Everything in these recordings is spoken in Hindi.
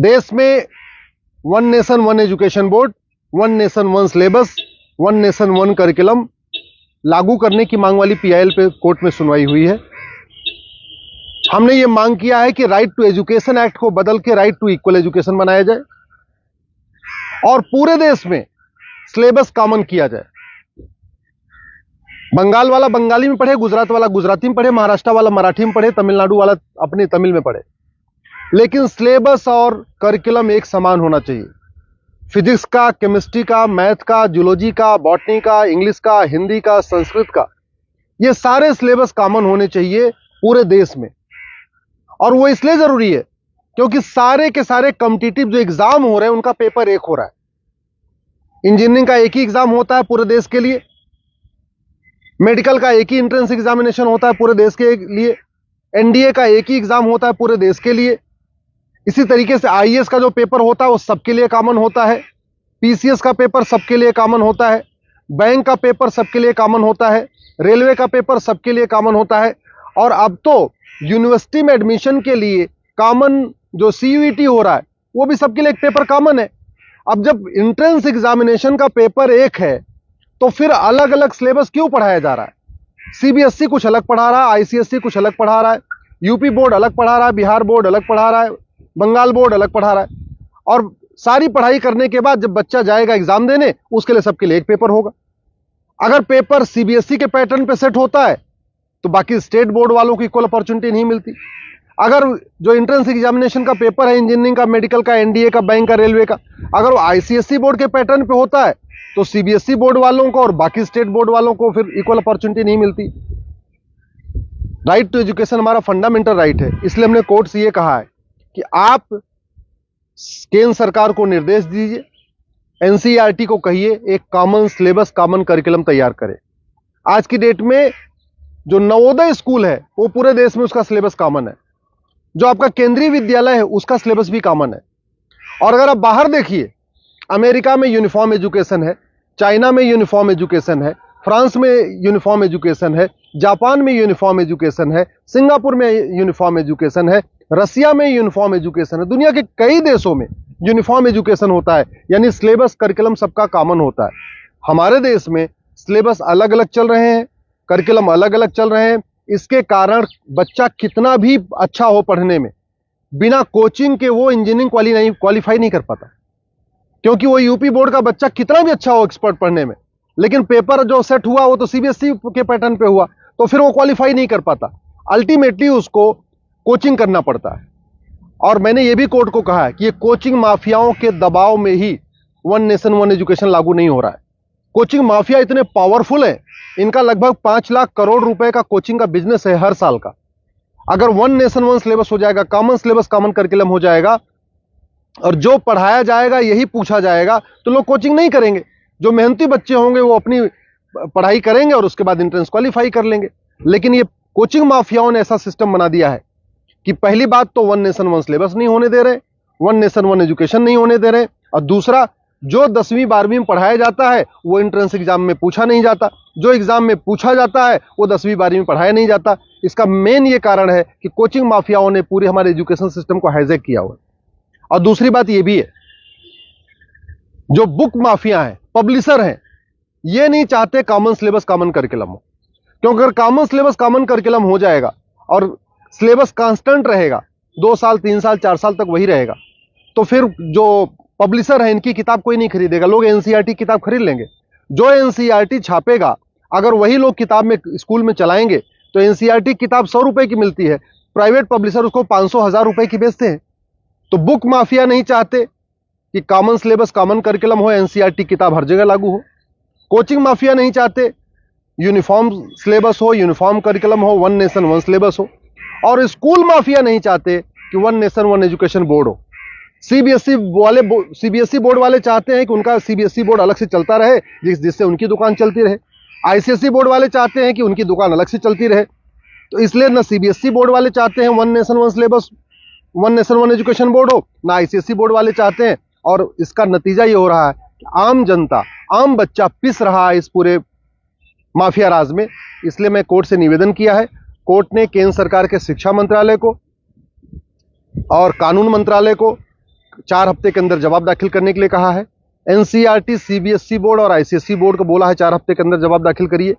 देश में one nation one education board, one nation one syllabus, one nation one curriculum लागू करने की मांग वाली पीआईएल पे कोर्ट में सुनवाई हुई है। हमने ये मांग किया है कि राइट टू एजुकेशन एक्ट को बदल के राइट टू इक्वल एजुकेशन बनाया जाए और पूरे देश में सिलेबस कॉमन किया जाए। बंगाल वाला बंगाली में पढ़े, गुजरात वाला गुजराती में पढ़े, महाराष्ट्र वाला मराठी में पढ़े, तमिलनाडु वाला अपनी तमिल में पढ़े, लेकिन सिलेबस और करिकुलम एक समान होना चाहिए। फिजिक्स का, केमिस्ट्री का, मैथ का, जूलॉजी का, बॉटनी का, इंग्लिश का, हिंदी का, संस्कृत का, ये सारे सिलेबस कॉमन होने चाहिए पूरे देश में। और वो इसलिए जरूरी है क्योंकि सारे के सारे कॉम्पिटिटिव जो एग्जाम हो रहे हैं उनका पेपर एक हो रहा है। इंजीनियरिंग का एक ही एग्जाम होता है पूरे देश के लिए, मेडिकल का एक ही एंट्रेंस एग्जामिनेशन होता है पूरे देश के लिए, एनडीए का एक ही एग्जाम होता है पूरे देश के लिए। इसी तरीके से आईएएस का जो पेपर होता है वो सबके लिए कॉमन होता है, पीसीएस का पेपर सबके लिए कॉमन होता है, बैंक का पेपर सबके लिए कॉमन होता है, रेलवे का पेपर सबके लिए कॉमन होता है। और अब तो यूनिवर्सिटी में एडमिशन के लिए कॉमन जो सीयूईटी हो रहा है वो भी सबके लिए एक पेपर कॉमन है। अब जब एंट्रेंस एग्जामिनेशन का पेपर एक है तो फिर अलग अलग सिलेबस क्यों पढ़ाया जा रहा है? सीबीएसई कुछ अलग पढ़ा रहा है, आईसीएसई कुछ अलग पढ़ा रहा है, यूपी बोर्ड अलग पढ़ा रहा है, बिहार बोर्ड अलग पढ़ा रहा है, बंगाल बोर्ड अलग पढ़ा रहा है। और सारी पढ़ाई करने के बाद जब बच्चा जाएगा एग्जाम देने, उसके लिए सबके लिए एक पेपर होगा। अगर पेपर सीबीएसई के पैटर्न पे सेट होता है तो बाकी स्टेट बोर्ड वालों को इक्वल अपॉर्चुनिटी नहीं मिलती। अगर जो एंट्रेंस एग्जामिनेशन का पेपर है इंजीनियरिंग का, मेडिकल का, एनडीए का, बैंक का, रेलवे का, अगर वो आईसीएसई बोर्ड के पैटर्न पे होता है तो सीबीएसई बोर्ड वालों को और बाकी स्टेट बोर्ड वालों को फिर इक्वल अपॉर्चुनिटी नहीं मिलती। राइट टू एजुकेशन हमारा फंडामेंटल राइट है, इसलिए हमने कोर्ट से ये कहा है कि आप केंद्र सरकार को निर्देश दीजिए, एनसीईआरटी को कहिए एक कॉमन सिलेबस, कॉमन करिकुलम तैयार करे। आज की डेट में जो नवोदय स्कूल है वो पूरे देश में उसका सिलेबस कॉमन है, जो आपका केंद्रीय विद्यालय है उसका सिलेबस भी कॉमन है। और अगर आप बाहर देखिए, अमेरिका में यूनिफॉर्म एजुकेशन है, चाइना में यूनिफॉर्म एजुकेशन है, फ्रांस में यूनिफॉर्म एजुकेशन है, जापान में यूनिफॉर्म एजुकेशन है, सिंगापुर में यूनिफॉर्म एजुकेशन है, रसिया में यूनिफॉर्म एजुकेशन है, दुनिया के कई देशों में यूनिफॉर्म एजुकेशन होता है, यानी सिलेबस करिकुलम सबका कॉमन होता है। हमारे देश में सिलेबस अलग अलग चल रहे हैं, करिकुलम अलग अलग चल रहे हैं। इसके कारण बच्चा कितना भी अच्छा हो पढ़ने में, बिना कोचिंग के वो इंजीनियरिंग क्वालिफाई नहीं कर पाता। क्योंकि वो यूपी बोर्ड का बच्चा कितना भी अच्छा हो एक्सपर्ट पढ़ने में, लेकिन पेपर जो सेट हुआ वो तो सीबीएसई के पैटर्न पे हुआ, तो फिर वो क्वालिफाई नहीं कर पाता। अल्टीमेटली उसको कोचिंग करना पड़ता है। और मैंने ये भी कोर्ट को कहा है कि ये कोचिंग माफियाओं के दबाव में ही वन नेशन वन एजुकेशन लागू नहीं हो रहा है। कोचिंग माफिया इतने पावरफुल है, इनका लगभग 5 लाख करोड़ रुपए का कोचिंग का बिजनेस है हर साल का। अगर वन नेशन वन सिलेबस हो जाएगा, कॉमन सिलेबस, कॉमन करिकुलम हो जाएगा और जो पढ़ाया जाएगा यही पूछा जाएगा, तो लोग कोचिंग नहीं करेंगे। जो मेहनती बच्चे होंगे वो अपनी पढ़ाई करेंगे और उसके बाद एंट्रेंस क्वालिफाई कर लेंगे। लेकिन ये कोचिंग माफियाओं ने ऐसा सिस्टम बना दिया है कि पहली बात तो वन नेशन वन सिलेबस नहीं होने दे रहे, वन नेशन वन एजुकेशन नहीं होने दे रहे, और दूसरा जो 10वीं 12वीं में पढ़ाया जाता है वो एंट्रेंस एग्जाम में पूछा नहीं जाता, जो एग्जाम में पूछा जाता है वो 10वीं 12वीं में पढ़ाया नहीं जाता। इसका मेन ये कारण है कि कोचिंग माफियाओं ने पूरे हमारे एजुकेशन सिस्टम को हाईजैक किया हुआ है। और दूसरी बात ये भी है, जो बुक माफिया हैं, पब्लिशर हैं, ये नहीं चाहते कॉमन सिलेबस कॉमन करिकुलम हो। क्योंकि अगर कॉमन सिलेबस कॉमन करिकुलम हो जाएगा और सिलेबस कांस्टेंट रहेगा, 2 साल 3 साल 4 साल तक वही रहेगा, तो फिर जो पब्लिशर है इनकी किताब कोई नहीं खरीदेगा, लोग एनसीईआरटी किताब खरीद लेंगे। जो एनसीईआरटी छापेगा अगर वही लोग किताब में स्कूल में चलाएंगे तो एनसीईआरटी किताब 100 रुपए की मिलती है, प्राइवेट पब्लिशर उसको 500-1000 रुपए की बेचते हैं। तो बुक माफिया नहीं चाहते कि कॉमन सिलेबस कॉमन करिकुलम हो, एनसीईआरटी किताब हर जगह लागू हो। कोचिंग माफिया नहीं चाहते यूनिफॉर्म सिलेबस हो, यूनिफॉर्म करिकुलम हो, वन नेशन वन सिलेबस हो। और स्कूल माफिया नहीं चाहते कि one nation one education board हो। सीबीएसई बोर्ड वाले चाहते हैं कि उनका सीबीएसई बोर्ड अलग से चलता रहे, जिससे उनकी दुकान चलती रहे। आईसीएसई बोर्ड वाले चाहते हैं कि उनकी दुकान अलग से चलती रहे। तो इसलिए ना सीबीएसई बोर्ड वाले चाहते हैं one nation one syllabus, one nation one education board हो, ना आईसीएसई बोर्ड वाले चाहते हैं। और इसका नतीजा ये हो रहा है कि आम जनता, आम बच्चा पिस रहा है इस पूरे माफिया राज में। इसलिए मैं कोर्ट से निवेदन किया है। कोर्ट ने केंद्र सरकार के शिक्षा मंत्रालय को और कानून मंत्रालय को 4 हफ्ते के अंदर जवाब दाखिल करने के लिए कहा है। एनसीईआरटी, सीबीएसई बोर्ड और आईसीएसई बोर्ड को बोला है 4 हफ्ते के अंदर जवाब दाखिल करिए।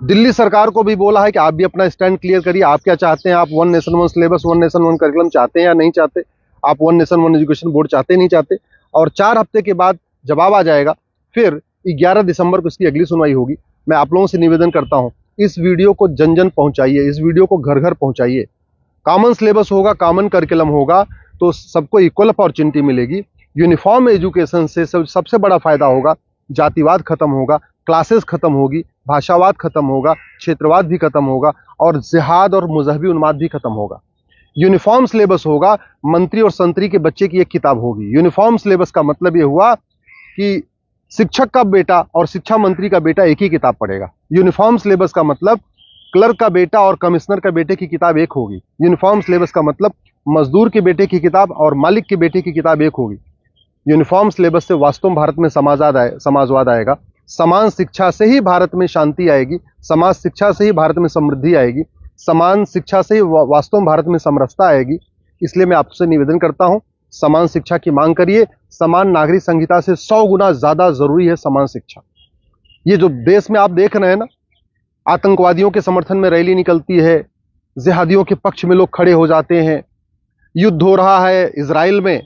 दिल्ली सरकार को भी बोला है कि आप भी अपना स्टैंड क्लियर करिए, आप क्या चाहते हैं, आप one nation one syllabus, one nation one curriculum चाहते हैं या नहीं चाहते, आप one nation one education board चाहते नहीं चाहते। और 4 हफ्ते के बाद जवाब आ जाएगा, फिर 11 दिसंबर को इसकी अगली सुनवाई होगी। मैं आप लोगों से निवेदन करता हूं, इस वीडियो को जन जन पहुंचाइए, इस वीडियो को घर घर पहुंचाइए। कॉमन सिलेबस होगा, कॉमन करिकुलम होगा तो सबको इक्वल अपॉर्चुनिटी मिलेगी। यूनिफॉर्म एजुकेशन से सबसे बड़ा फायदा होगा, जातिवाद खत्म होगा, क्लासेस खत्म होगी, भाषावाद खत्म होगा, क्षेत्रवाद भी खत्म होगा और जिहाद और मजहबी उन्माद भी खत्म होगा। यूनिफॉर्म सिलेबस होगा, मंत्री और संतरी के बच्चे की एक किताब होगी। यूनिफॉर्म सिलेबस का मतलब यह हुआ कि शिक्षक का बेटा और शिक्षा मंत्री का बेटा एक ही किताब पढ़ेगा। यूनिफॉर्म सिलेबस का मतलब क्लर्क का बेटा और कमिश्नर का बेटे की किताब एक होगी। यूनिफॉर्म सिलेबस का मतलब मजदूर के बेटे की किताब और मालिक के बेटे की किताब एक होगी। यूनिफॉर्म सिलेबस से वास्तव में भारत में समाजवाद आएगा। समान शिक्षा से ही भारत में शांति आएगी, समाज शिक्षा से ही भारत में समृद्धि आएगी, समान शिक्षा से ही वास्तव में भारत में समरसता आएगी। इसलिए मैं आपसे निवेदन करता हूं, समान शिक्षा की मांग करिए। समान नागरिक संहिता से 100 गुना ज्यादा जरूरी है समान शिक्षा। ये जो देश में आप देख रहे हैं ना, आतंकवादियों के समर्थन में रैली निकलती है, जिहादियों के पक्ष में लोग खड़े हो जाते हैं, युद्ध हो रहा है इजराइल में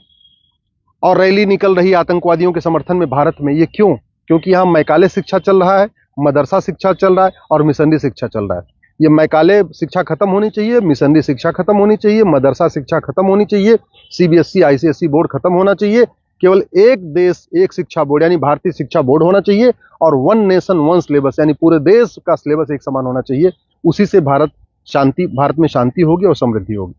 और रैली निकल रही है आतंकवादियों के समर्थन में भारत में। ये क्यों? क्योंकि यहाँ मैकाले शिक्षा चल रहा है, मदरसा शिक्षा चल रहा है और मिशनरी शिक्षा चल रहा है। ये मैकाले शिक्षा खत्म होनी चाहिए, मिशनरी शिक्षा खत्म होनी चाहिए, मदरसा शिक्षा खत्म होनी चाहिए, सीबीएसई आईसीएसई बोर्ड खत्म होना चाहिए। केवल एक देश एक शिक्षा बोर्ड यानी भारतीय शिक्षा बोर्ड होना चाहिए और वन नेशन वन सिलेबस यानी पूरे देश का सिलेबस एक समान होना चाहिए। उसी से भारत में शांति होगी और समृद्धि होगी।